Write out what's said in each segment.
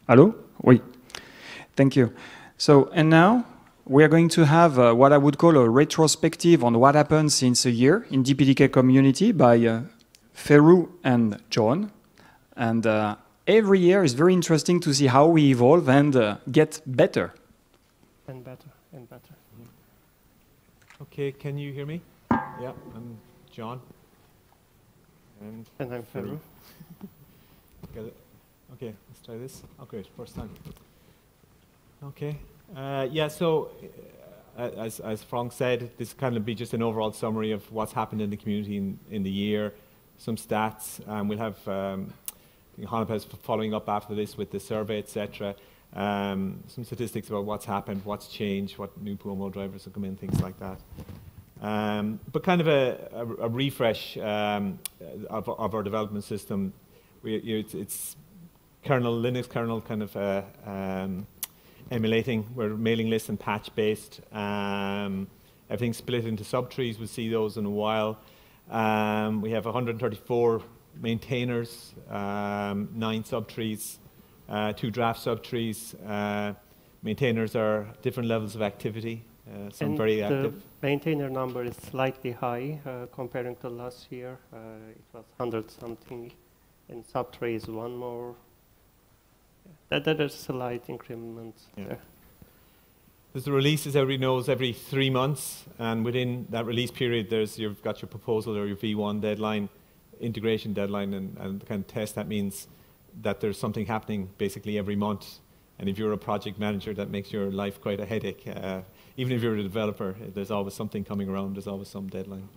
Hello? Oui. Thank you. So, and now we are going to have what I would call a retrospective on what happened since a year in DPDK community by Ferruh and John. And every year is very interesting to see how we evolve and get better. And better, and better. Okay, can you hear me? Yeah, I'm John. And I'm Ferruh. Okay, let's try this. Okay, first time. Okay. Yeah, so as Frank said, this kind of be just an overall summary of what's happened in the community in the year, some stats. We'll have Hanapes following up after this with the survey, etc. Some statistics about what's happened, what's changed, what new promo drivers have come in, things like that. But kind of a refresh of our development system. It's kernel, Linux kernel kind of emulating. We're mailing list and patch based. Everything's split into subtrees. We'll see those in a while. We have 134 maintainers, 9 subtrees, 2 draft subtrees. Maintainers are different levels of activity. Some and very active. The maintainer number is slightly high comparing to last year. It was 100 something, and Subtree is one more. That is a slight increment there. There's the releases, everybody knows, every 3 months, and within that release period, you've got your proposal or your V1 deadline, integration deadline, and the kind of test. That means that there's something happening basically every month. And if you're a project manager, that makes your life quite a headache. Even if you're a developer, there's always something coming around. There's always some deadline.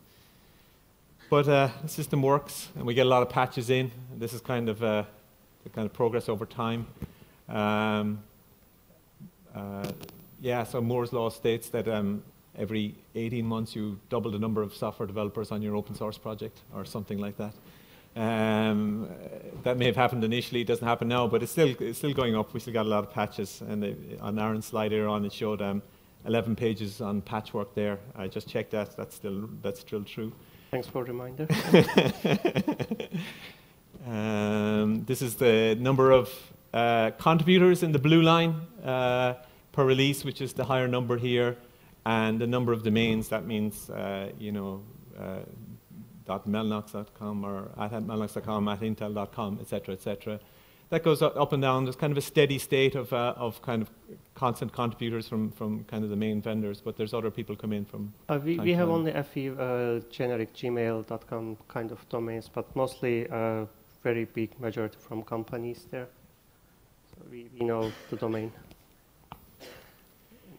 But the system works, and we get a lot of patches in. This is kind of the kind of progress over time. Yeah, so Moore's law states that every 18 months you double the number of software developers on your open source project, or something like that. That may have happened initially, it doesn't happen now, but it's still going up. We still got a lot of patches, and on Aaron's slide earlier on, it showed 11 pages on patchwork there. I just checked that. That's still true. Thanks for the reminder. This is the number of contributors in the blue line per release, which is the higher number here, and the number of domains. That means .melnox.com or @melnox.com, @intel.com, etc., etc. That goes up and down. There's kind of a steady state of kind of constant contributors from kind of the main vendors, but there's other people come in from. We have only a few generic gmail.com kind of domains, but mostly very big majority from companies there. So we know the domain.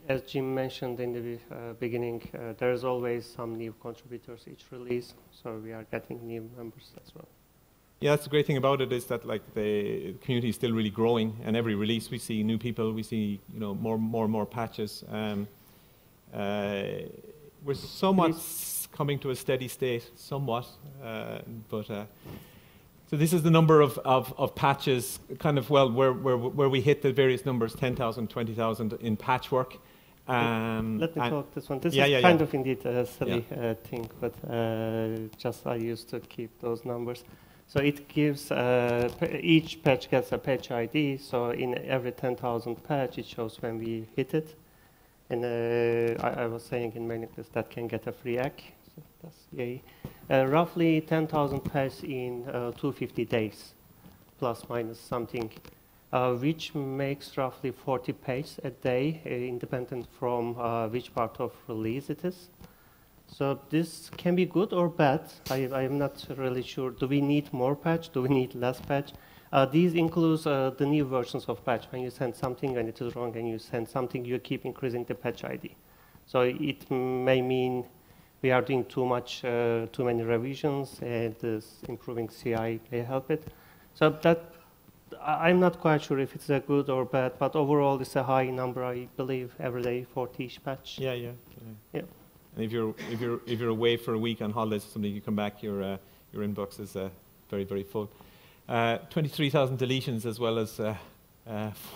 As Jim mentioned in the beginning, there's always some new contributors each release, so we are getting new members as well. Yeah, that's the great thing about it, is that like the community is still really growing, and every release we see new people, we see more and more patches. We're somewhat coming to a steady state, somewhat, so this is the number of patches, kind of where we hit the various numbers, 10,000, 20,000 in patchwork. Let me talk this one. This is kind of indeed a silly thing, but just I used to keep those numbers. So it gives, each patch gets a patch ID, so in every 10,000 patch, it shows when we hit it. And I was saying in mailing list that can get a free hack, so that's yay. Roughly 10,000 patches in 250 days, plus minus something. Which makes roughly 40 pages a day, independent from which part of release it is. So this can be good or bad. I am not really sure. Do we need more patch? Do we need less patch? These include the new versions of patch. When you send something and it is wrong and you send something, you keep increasing the patch ID. So it may mean we are doing too many revisions, and this improving CI may help it. So that, I'm not quite sure if it's a good or bad, but overall it's a high number, I believe, every day, 40-ish patch. Yeah. And if you're away for a week on holidays or something, you come back, your inbox is very, very full. 23,000 deletions as well as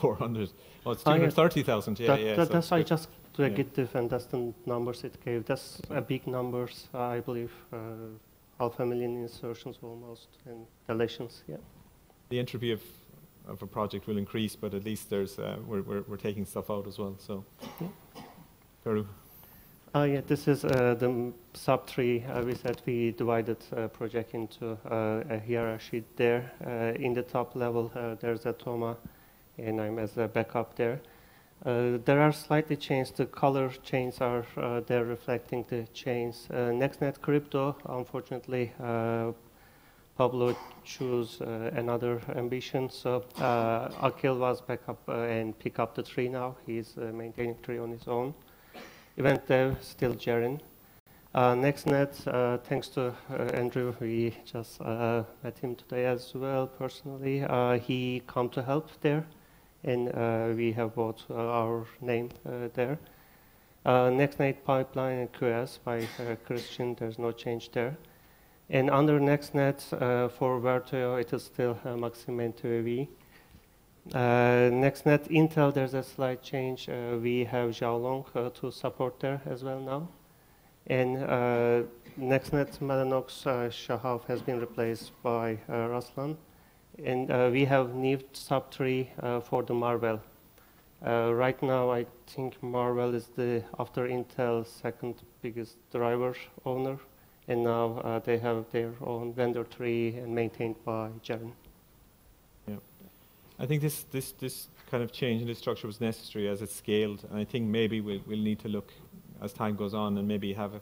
400. Oh, it's 230,000. That's I just to get diff, and that's the numbers it gave. That's big numbers, I believe, 500,000 insertions almost and deletions. Yeah. The entropy of of a project will increase, but at least there's we're taking stuff out as well. So, Ferruh. Yeah, this is the Subtree. We said we divided project into a hierarchy there. In the top level, there's a Toma, and I'm as a backup there. There are slightly changed. The color chains are there reflecting the chains. NextNet Crypto, unfortunately, Pablo chose another ambition. So Akil was backup and pick up the tree now. He's maintaining tree on his own. Event dev, still Jaren. NextNet, thanks to Andrew, we just met him today as well personally. He come to help there, and we have both our name there. NextNet Pipeline and QS by Christian, there's no change there. And under NextNet for Verteo, it is still Maxim and TVV. NextNet Intel, there's a slight change. We have Xiaolong to support there as well now. And NextNet Mellanox Shahaf has been replaced by Raslan. And we have new Subtree for the Marvel. Right now, I think Marvel is the, after Intel, second biggest driver owner. And now they have their own vendor tree and maintained by Jaren. I think this kind of change in the structure was necessary as it scaled, and I think maybe we'll need to look as time goes on and maybe have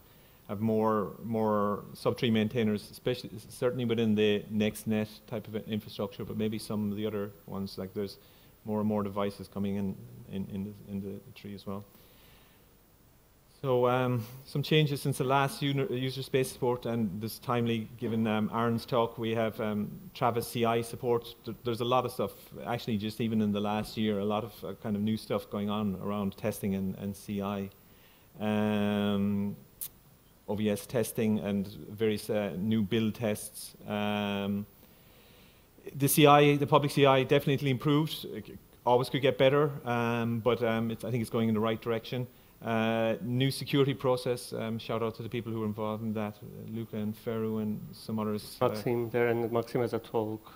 more Subtree maintainers, especially certainly within the NextNet type of infrastructure, but maybe some of the other ones, like there's more and more devices coming in the tree as well. So some changes since the last Userspace support, and this timely, given Aaron's talk, we have Travis CI support. There's a lot of stuff, actually just even in the last year, a lot of kind of new stuff going on around testing and CI. OVS testing and various new build tests. The CI, the public CI definitely improved, always could get better, but I think it's going in the right direction. New security process, shout out to the people who were involved in that, Luca and Ferruh and some others. Maxim there, and Maxim has a talk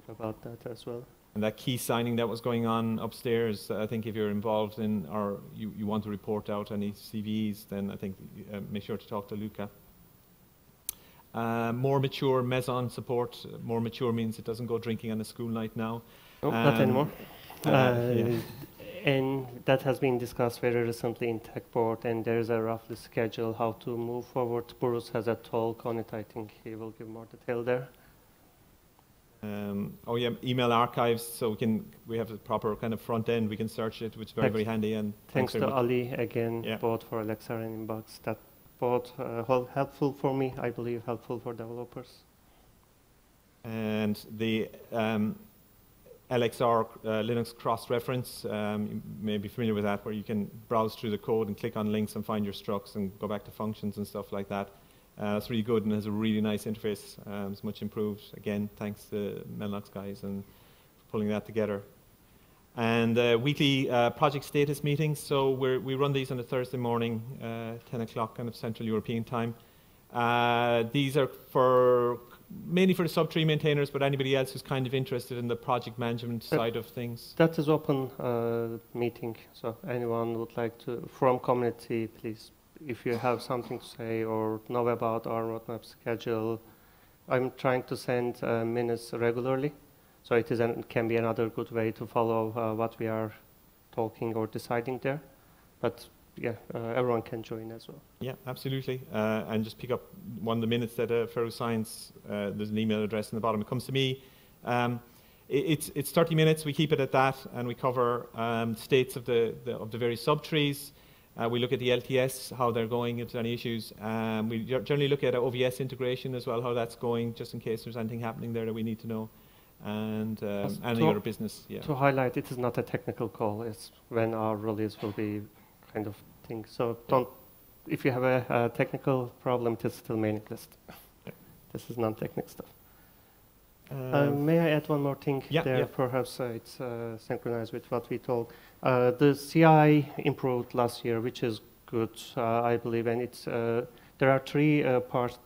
about that as well. And that key signing that was going on upstairs, I think if you're involved in, or you want to report out any CVs, then I think make sure to talk to Luca. More mature Maison support. More mature means it doesn't go drinking on a school night now. Oh, not anymore. Yeah. And that has been discussed very recently in Tech Board, and there's a roughly schedule how to move forward. Bruce has a talk on it. I think he will give more detail there. Oh yeah, email archives, so we have a proper kind of front end. We can search it, which is very, very handy. And thanks to Ali again, both for Alexa and Inbox. That both helpful for me, I believe, helpful for developers. And the LXR Linux cross-reference, you may be familiar with that, where you can browse through the code and click on links and find your structs and go back to functions and stuff like that. It's really good and has a really nice interface. It's much improved. Again, thanks to Mellanox guys and pulling that together. And weekly project status meetings. So we run these on a Thursday morning, 10 o'clock kind of Central European time. These are mainly for the Subtree maintainers, but anybody else who's kind of interested in the project management side of things. That is open meeting, so anyone would like to, from community, please, if you have something to say or know about our roadmap schedule. I'm trying to send minutes regularly, so it can be another good way to follow what we are talking or deciding there. But yeah, everyone can join as well. Yeah, absolutely. And just pick up one of the minutes that Ferruh signs. There's an email address in the bottom. It comes to me. It's 30 minutes. We keep it at that, and we cover states of the various subtrees. We look at the LTS, how they're going, if there's any issues. We generally look at OVS integration as well, how that's going, just in case there's anything happening there that we need to know. And any other business. Yeah. To highlight, it is not a technical call. It's when our release will be kind of thing. So if you have a technical problem, it is still mailing list. Yeah. This is non-technical stuff. May I add one more thing there? Yeah. Perhaps it's synchronized with what we told. The CI improved last year, which is good, I believe, and it's there are three parts.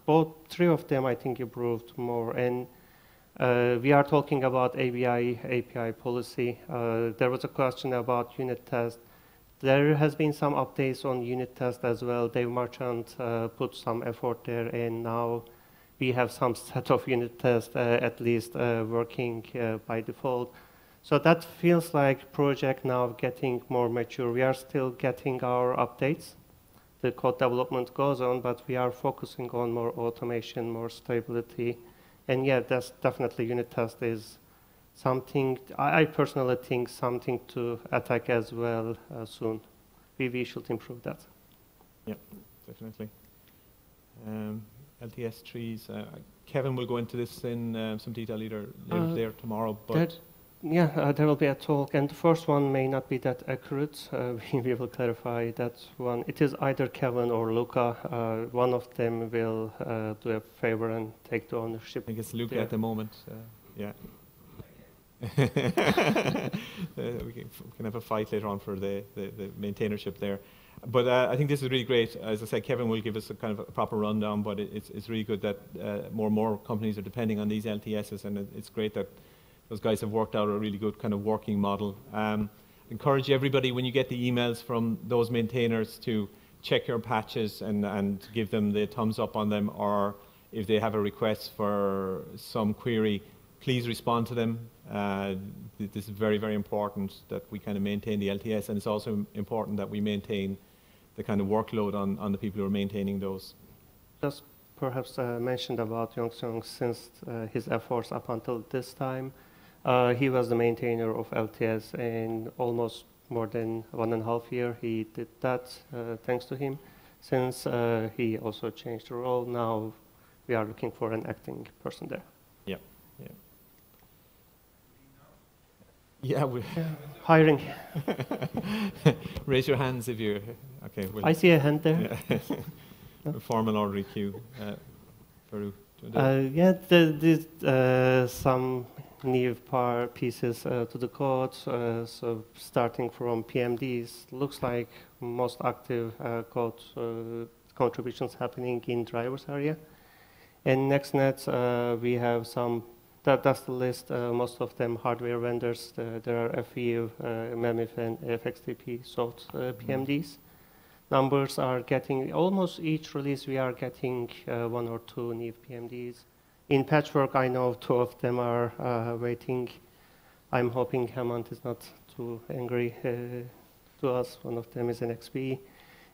Three of them, I think, improved more. And We are talking about API policy. There was a question about unit test. There has been some updates on unit test as well. Dave Marchant put some effort there, and now we have some set of unit tests at least working by default. So that feels like project now getting more mature. We are still getting our updates. The code development goes on, but we are focusing on more automation, more stability. And yeah, that's definitely unit test is something, I personally think something to attack as well soon. We should improve that. Yeah, definitely. LTS trees, Kevin will go into this in some detail either later today or tomorrow. But there will be a talk, and the first one may not be that accurate. We will clarify that one. It is either Kevin or Luca. One of them will do a favor and take the ownership. I think it's Luca at the moment. Yeah. We can have a fight later on for the maintainership there. But I think this is really great. As I said, Kevin will give us a kind of a proper rundown, but it's really good that more and more companies are depending on these LTSs, and it's great that those guys have worked out a really good kind of working model. Encourage everybody, when you get the emails from those maintainers, to check your patches and give them the thumbs up on them, or if they have a request for some query, please respond to them. This is very, very important that we kind of maintain the LTS, and it's also important that we maintain the kind of workload on the people who are maintaining those. Just perhaps mentioned about Yongsung, since his efforts up until this time, he was the maintainer of LTS, and almost more than 1.5 years he did that, thanks to him. Since he also changed the role, now we are looking for an acting person there. Yeah, yeah. Yeah, we're hiring. Raise your hands if you're okay. I see a hand there. Yeah. Form an orderly queue. Ferruh. Some new pieces to the code. So starting from PMDs, looks like most active code contributions happening in drivers area. And NextNet, we have some. That's the list. Most of them hardware vendors. There are a few MEMIF and FXTP soft PMDs. Numbers are getting, almost each release we are getting 1 or 2 new PMDs. In Patchwork, I know 2 of them are waiting. I'm hoping Hammond is not too angry to us. One of them is an XP.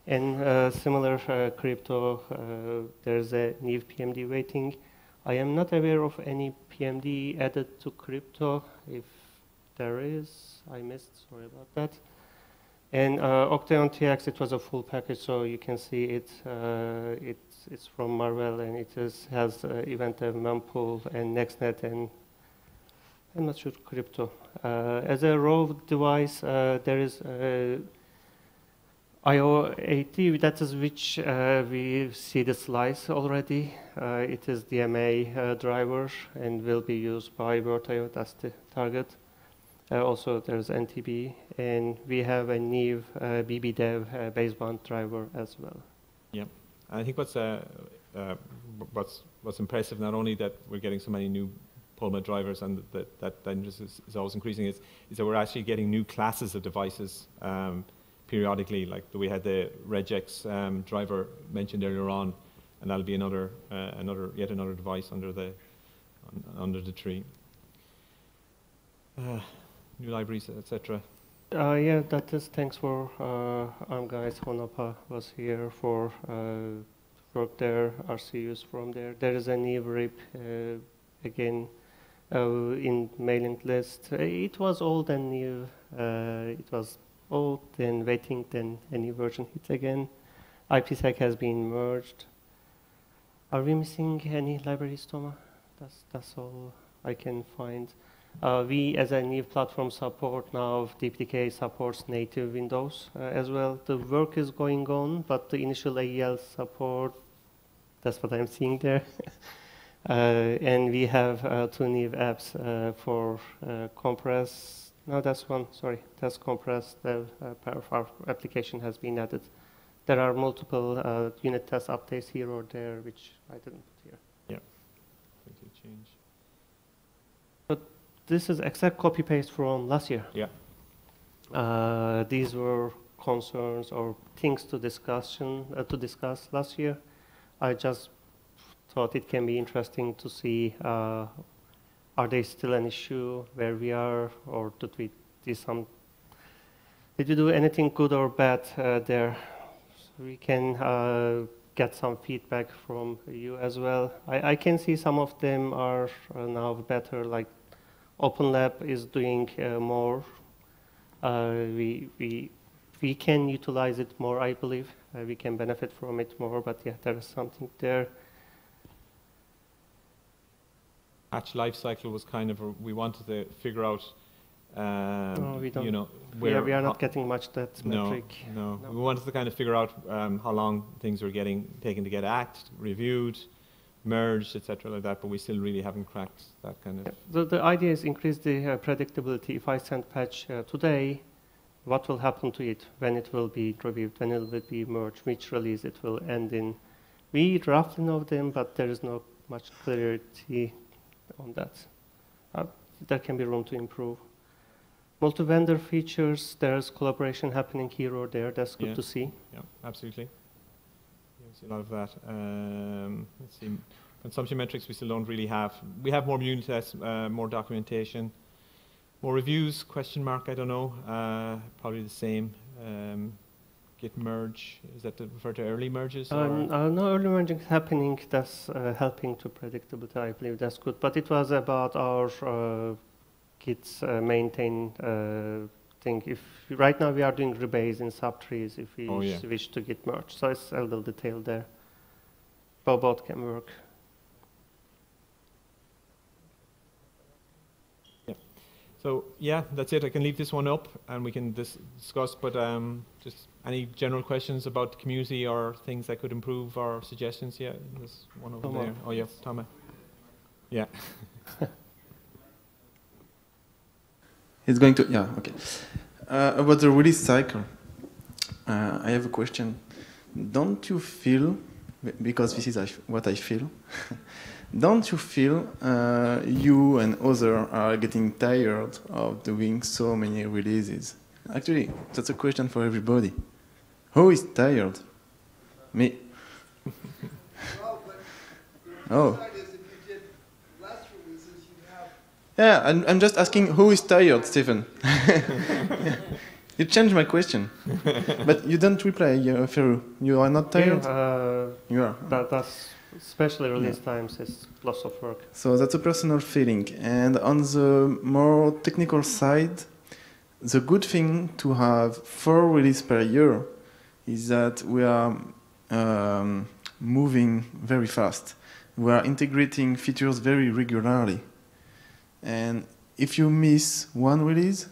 And similar crypto, there's a new PMD waiting. I am not aware of any PMD added to crypto. If there is, I missed, sorry about that. And Octeon TX, it was a full package, so you can see it. It's from Marvell, and it has Eventdev, mempool, and NextNet, and I'm not sure crypto. As a raw device, there is IO80, that is which we see the slice already. It is DMA driver and will be used by Bordeaux, that's the target. Also, there's NTB, and we have a new BBDev baseband driver as well. Yeah, I think what's impressive, not only that we're getting so many new Pullman drivers and that interest is always increasing, is that we're actually getting new classes of devices periodically. Like we had the regex driver mentioned earlier on, and that'll be yet another device under the tree. New libraries, etc. Yeah, that is thanks for ARM guys. Honapa was here for work there, RCUs from there. There is a new RIP again in mailing list. It was old and new. It was old, then waiting, then a new version hit again. IPsec has been merged. Are we missing any libraries, Toma? That's all I can find. We, as a new platform support now, DPDK supports native Windows as well. The work is going on, but the initial AEL support, that's what I'm seeing there. And we have 2 new apps for compress. No, that's one, sorry, that's compress. The part of our application has been added. There are multiple unit test updates here or there, which I didn't put here. Yeah, change. this is exact copy-paste from last year. Yeah. These were concerns or things to discuss last year. I just thought it can be interesting to see are they still an issue where we are, or did we do anything good or bad there? So we can get some feedback from you as well. I can see some of them are now better, like OpenLab is doing more. We can utilize it more, I believe. We can benefit from it more, but yeah, there is something there. Patch lifecycle was kind of we wanted to figure out. No, we don't. You know, we are not getting much that metric. No, we wanted to kind of figure out how long things were taken to get acted, reviewed, merged, etc., like that. But we still really haven't cracked that kind of. Yeah. The idea is increase the predictability. If I send patch today, what will happen to it? When it will be reviewed? When it will be merged? Which release it will end in? We roughly know them, but there is not much clarity on that. There can be room to improve. Multi-vendor features, there's collaboration happening here or there. That's good to see. Yeah, absolutely. You see a lot of that. Let's see. Consumption metrics we still don't really have. We have more unit tests, more documentation, more reviews, question mark, I don't know. Probably the same. Git merge, is that to refer to early merges? No, early merging is happening. That's helping to predictability. I believe that's good. But it was about our Git's maintain thing. If right now we are doing rebase in subtrees if we switch to Git merge. So it's a little detail there. But both can work. Yeah. So yeah, that's it. I can leave this one up and we can discuss. But just any general questions about the community or things that could improve or suggestions? Yeah, there's one over there. Oh yeah, Thomas. Yeah. It's going to, yeah, okay. About the release cycle, I have a question. Don't you feel, because this is what I feel, don't you feel you and others are getting tired of doing so many releases? Actually, that's a question for everybody. Who is tired? Me. Oh. Yeah, I'm just asking who is tired, Stephen. You changed my question, but you don't reply, Ferruh. You are not tired? You are. That's especially release times is lots of work. So that's a personal feeling. And on the more technical side, the good thing to have 4 releases per year is that we are moving very fast. We are integrating features very regularly. And if you miss one release,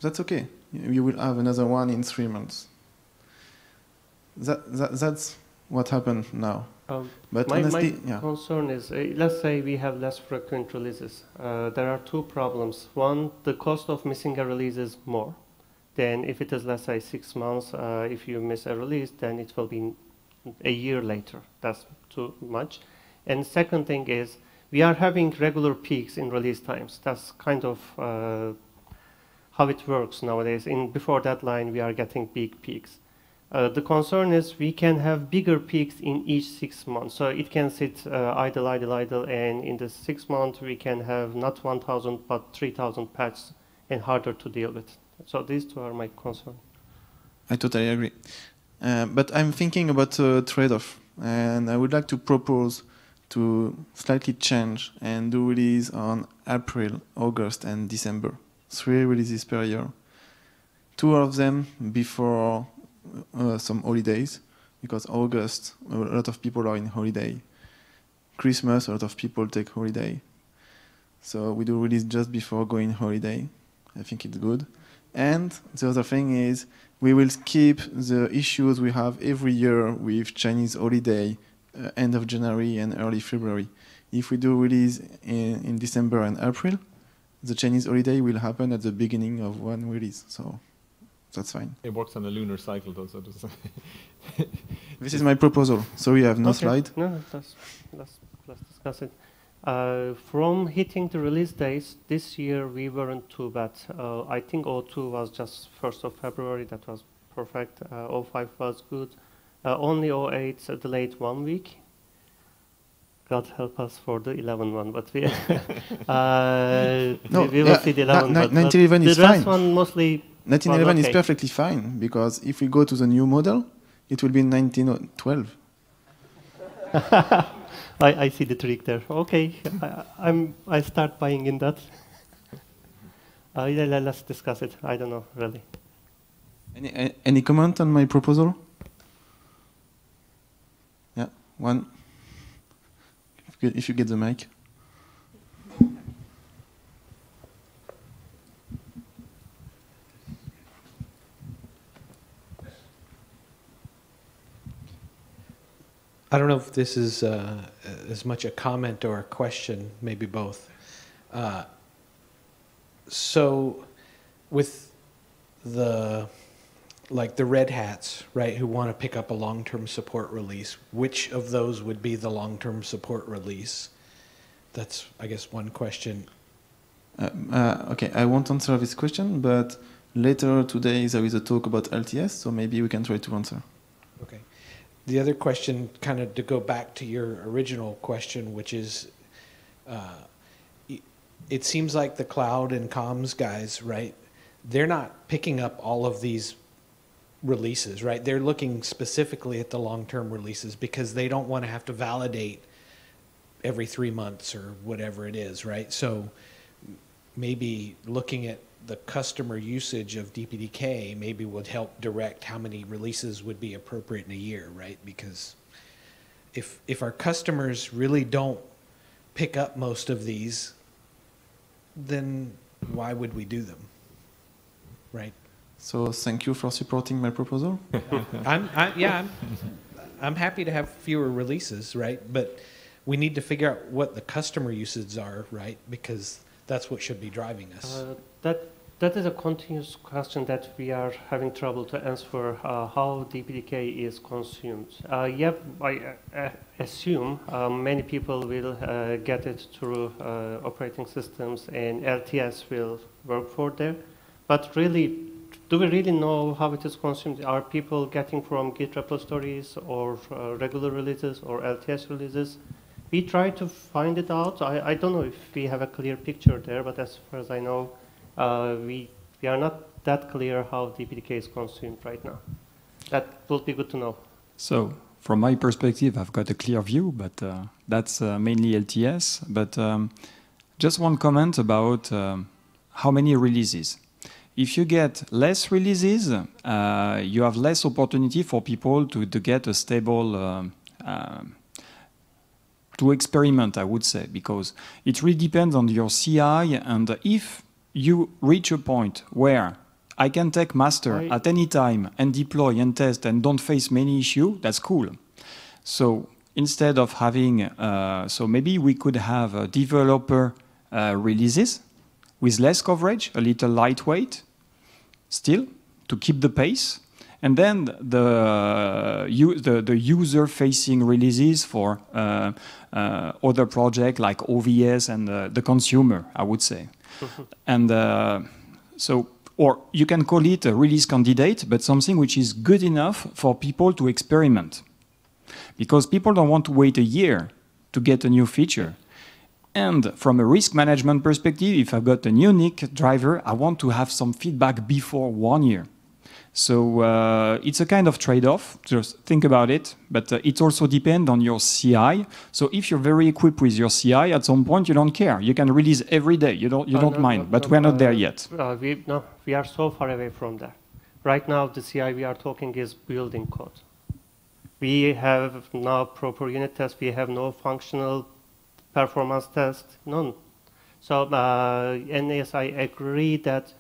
that's okay. You will have another one in 3 months. That's what happened now. But honestly, my concern is, let's say we have less frequent releases. There are 2 problems. One, the cost of missing a release is more than if it is, let's say, 6 months. If you miss a release, then it will be a year later. That's too much. And second thing is, we are having regular peaks in release times. That's kind of how it works nowadays. Before deadline, we are getting big peaks. The concern is we can have bigger peaks in each 6 months. So it can sit idle, and in the 6 months, we can have not 1,000, but 3,000 patches and harder to deal with. So these 2 are my concern. I totally agree. But I'm thinking about a trade-off. And I would like to propose to slightly change and do release on April, August, and December. 3 releases per year. 2 of them before some holidays, because August, a lot of people are in holiday. Christmas, a lot of people take holiday. So we do release just before going holiday. I think it's good. And the other thing is we will skip the issues we have every year with Chinese holiday, end of January and early February. If we do release in December and April, the Chinese holiday will happen at the beginning of one release, so that's fine. It works on a lunar cycle, though, so this is my proposal. So we have no slide. No, let's discuss it. From hitting the release dates, this year we weren't too bad. I think 02 was just 1st of February, that was perfect. 05 was good. Only 08 delayed 1 week. God help us for the 11 one, but we, we will see the 11 one. 1911 is fine. The rest one mostly 1911 is perfectly fine, because if we go to the new model, it will be 1912. I see the trick there. Okay, I start buying in that. Yeah, let's discuss it. I don't know, really. Any comment on my proposal? Yeah, one. If you get the mic. I don't know if this is as much a comment or a question, maybe both. So with the red hats, right, who want to pick up a long-term support release, which of those would be the long-term support release? That's, I guess, one question. Okay, I won't answer this question, but later today there is a talk about LTS, so maybe we can try to answer. Okay. The other question, kind of to go back to your original question, which is, it seems like the cloud and comms guys, right, they're not picking up all of these releases, right? They're looking specifically at the long-term releases because they don't want to have to validate every 3 months or whatever it is, right? So maybe looking at the customer usage of DPDK maybe would help direct how many releases would be appropriate in a year, right? Because if our customers really don't pick up most of these, then why would we do them, right? So thank you for supporting my proposal. I'm happy to have fewer releases, right? But we need to figure out what the customer usages are, right? Because that's what should be driving us. That is a continuous question that we are having trouble to answer, how DPDK is consumed. I assume many people will get it through operating systems and LTS will work for there. But really, do we really know how it is consumed? Are people getting from Git repositories or regular releases or LTS releases? We try to find it out. I don't know if we have a clear picture there, but as far as I know, we are not that clear how DPDK is consumed right now. That would be good to know. So, from my perspective, I've got a clear view, but that's mainly LTS. But just one comment about how many releases. If you get less releases, you have less opportunity for people to get a stable to experiment, I would say, because it really depends on your CI, and if you reach a point where I can take master at any time and deploy and test and don't face many issues, that's cool. So instead of having, so maybe we could have developer releases with less coverage, a little lightweight, still, to keep the pace. And then the user-facing releases for other projects like OVS and the consumer, I would say. And so, or you can call it a release candidate, but something which is good enough for people to experiment. Because people don't want to wait a year to get a new feature. And from a risk management perspective, if I've got a unique driver, I want to have some feedback before 1 year. So it's a kind of trade-off, just think about it, but it also depends on your CI. So if you're very equipped with your CI, at some point you don't care. You can release every day, you don't mind, but we're not there yet. We are so far away from that. Right now the CI we are talking is building code. We have now proper unit tests, we have no functional performance test, none. So and yes, I agree that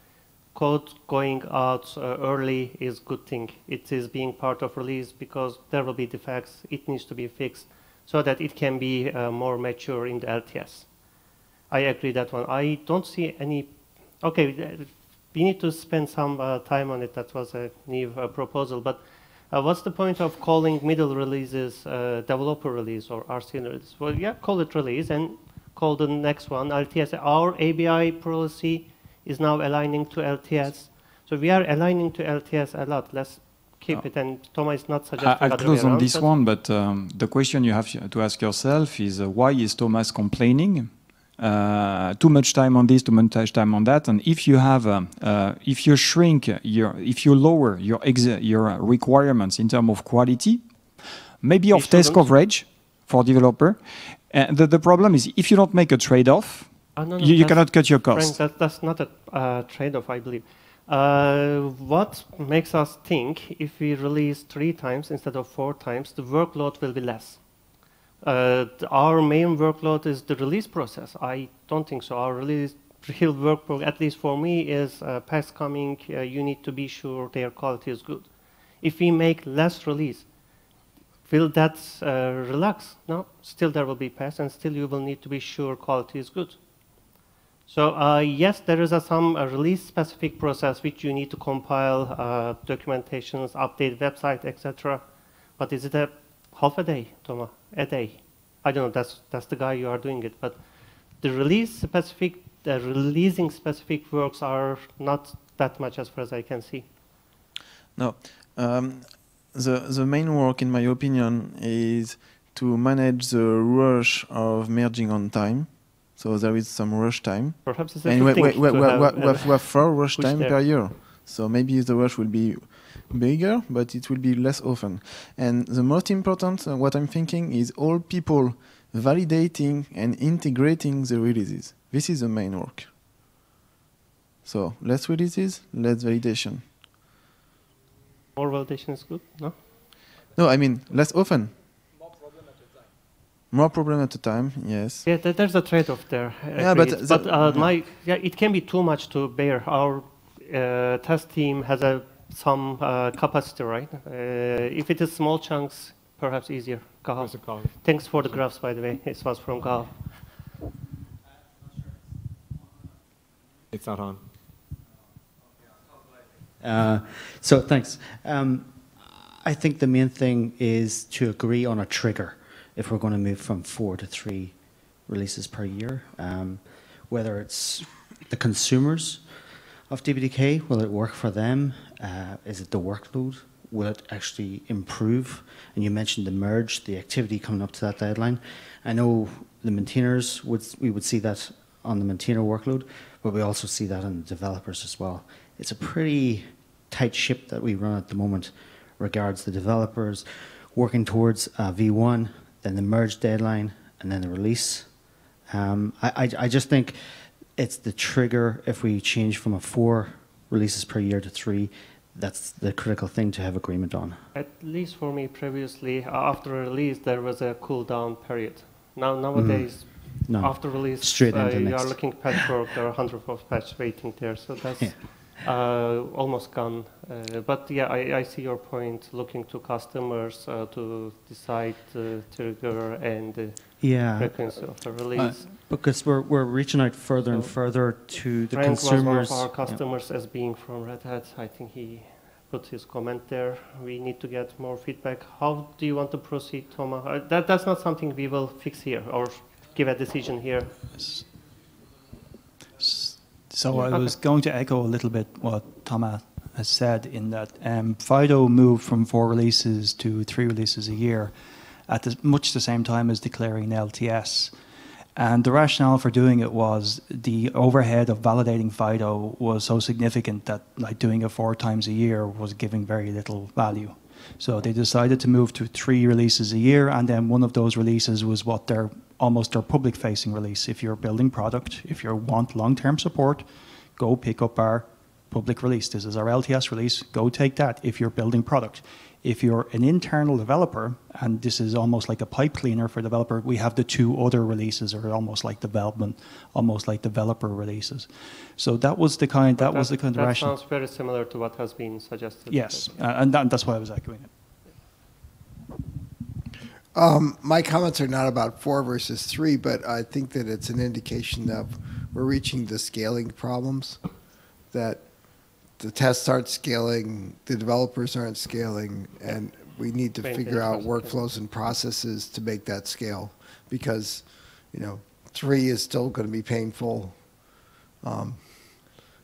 code going out early is a good thing. It is being part of release because there will be defects. It needs to be fixed so that it can be more mature in the LTS. I agree that one. I don't see any. Okay, we need to spend some time on it. That was a new proposal. But what's the point of calling middle releases developer release or RC release? Well, yeah, call it release and call the next one LTS. Our ABI policy is now aligning to LTS. So we are aligning to LTS a lot. Let's keep it. And Thomas is not suggesting I'll close on this one, but the question you have to ask yourself is why is Thomas complaining? Too much time on this, too much time on that, and if you have, if you shrink if you lower your requirements in terms of quality, maybe of test coverage for developer, the problem is if you don't make a trade-off, you cannot cut your costs. Frank, that's not a trade-off, I believe. What makes us think if we release 3 times instead of 4 times, the workload will be less? Our main workload is the release process. I don't think so. Our real work, at least for me, is packs coming. You need to be sure their quality is good. If we make less release, will that relax? No, still there will be packs, and still you will need to be sure quality is good. So yes, there is some release-specific process which you need to compile documentations, update website, etc. But is it a half a day, Thomas? A day? I don't know. That's the guy you are doing it. But the releasing specific works are not that much as far as I can see. No, the main work, in my opinion, is to manage the rush of merging on time. So there is some rush time. Perhaps it's a and good thing we have 4 rush time per year. So maybe the rush will be bigger, but it will be less often. And the most important, what I'm thinking, is all people validating and integrating the releases. This is the main work. So less releases, less validation. More validation is good, no? No, I mean less often. More problem at a time, yes. Yeah, there's a trade-off there. Yeah, but it can be too much to bear. Our test team has some capacity, right? If it is small chunks, perhaps easier. Thanks for the graphs, by the way. It was from Gal. It's not on. So thanks. I think the main thing is to agree on a trigger if we're going to move from 4 to 3 releases per year. Whether it's the consumers of DPDK, will it work for them? Is it the workload? Will it actually improve? And you mentioned the merge, the activity coming up to that deadline. I know the maintainers, we would see that on the maintainer workload, but we also see that on the developers as well. It's a pretty tight ship that we run at the moment regards the developers working towards V1, then the merge deadline, and then the release. I just think it's the trigger if we change from a 4 releases per year to 3. That's the critical thing to have agreement on. At least for me, previously, after a release, there was a cool down period. Nowadays, after release, straight into you next. are looking patchwork. There are hundreds of patches waiting there, so that's almost gone. But yeah, I see your point. Looking to customers to decide the trigger and the frequency of the release. Because we're reaching out further and further to the Frank consumers. was one of our customers as being from Red Hat. I think he put his comment there. We need to get more feedback. How do you want to proceed, Thomas? That's not something we will fix here or give a decision here. So I was going to echo a little bit what Thomas has said in that Fido moved from 4 releases to 3 releases a year at much the same time as declaring LTS. And the rationale for doing it was the overhead of validating Fido was so significant that like doing it 4 times a year was giving very little value. So they decided to move to 3 releases a year, and then one of those releases was what almost their public-facing release. If you're building product, if you want long-term support, go pick up our public release. This is our LTS release. Go take that if you're building product. If you're an internal developer, and this is almost like a pipe cleaner for developer, we have the 2 other releases, or almost like development, almost like developer releases. So that was the kind. That was the kind of rationale. That sounds very similar to what has been suggested. Yes, and that's why I was echoing it. My comments are not about 4 versus 3, but I think that it's an indication that we're reaching the scaling problems, that the tests aren't scaling, the developers aren't scaling, and we need to figure out workflows and processes to make that scale. Because, 3 is still going to be painful.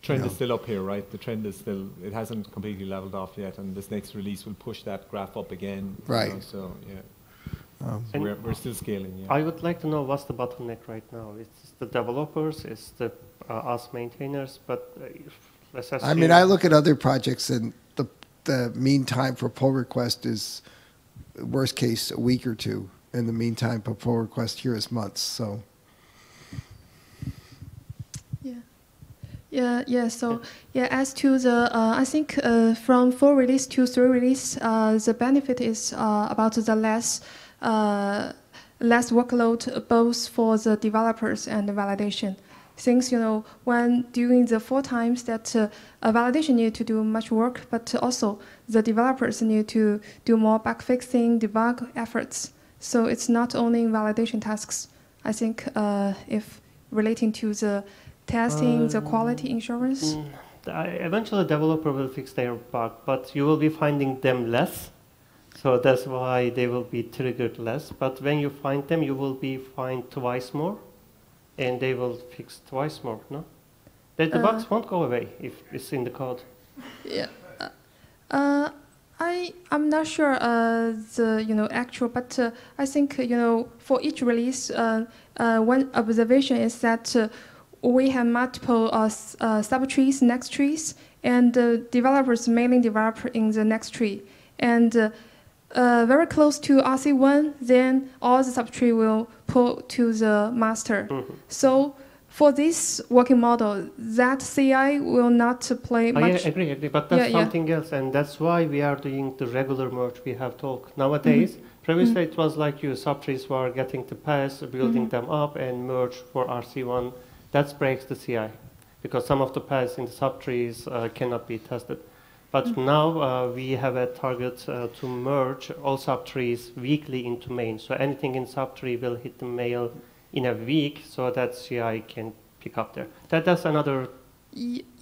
Trend is still up here, right? The trend is still, it hasn't completely leveled off yet, and this next release will push that graph up again. Right. You know, so, yeah. So we're still scaling, yeah. I would like to know what's the bottleneck right now. It's the developers, it's the us maintainers, but let's assume... I mean, I look at other projects, and the mean time for pull request is, worst case, a week or two. And the mean time for pull request here is months, so... So as to the, I think from 4 release to 3 release, the benefit is about the less workload both for the developers and the validation. Since when doing the 4 times that validation need to do much work, but also the developers need to do more bug fixing, debug efforts. So it's not only validation tasks. I think if relating to the testing, the quality insurance? Eventually, the developer will fix their bug, but you will be finding them less. So that's why they will be triggered less. But when you find them, you will be fined twice more, and they will fix twice more, no? The bugs won't go away if it's in the code. Yeah. I'm not sure the actual, but I think for each release, one observation is that we have multiple subtrees, next trees, and developers mainly develop in the next tree. And very close to RC1, then all the subtree will pull to the master. Mm-hmm. So for this working model, that CI will not play much. Yeah, agree. But that's something else, and that's why we are doing the regular merge we have talked. Nowadays, previously it was like subtrees were getting to pass, building them up, and merge for RC1. That breaks the CI, because some of the paths in the subtrees cannot be tested. But now we have a target to merge all subtrees weekly into main. So anything in subtree will hit the mail in a week, so that CI can pick up there. That's another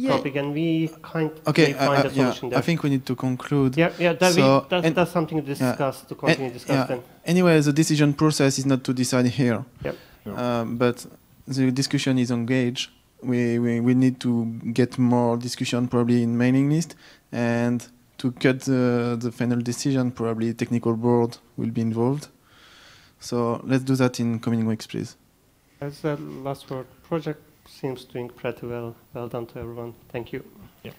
topic, and we find a solution there. I think we need to conclude. That's something to discuss, to continue discussing. Anyway, the decision process is not to decide here. Yep. But the discussion is engaged. We need to get more discussion probably in mailing list, and to cut the final decision, probably technical board will be involved. So let's do that in coming weeks, please. As the last word, project seems doing pretty well. Well done to everyone. Thank you. Yeah.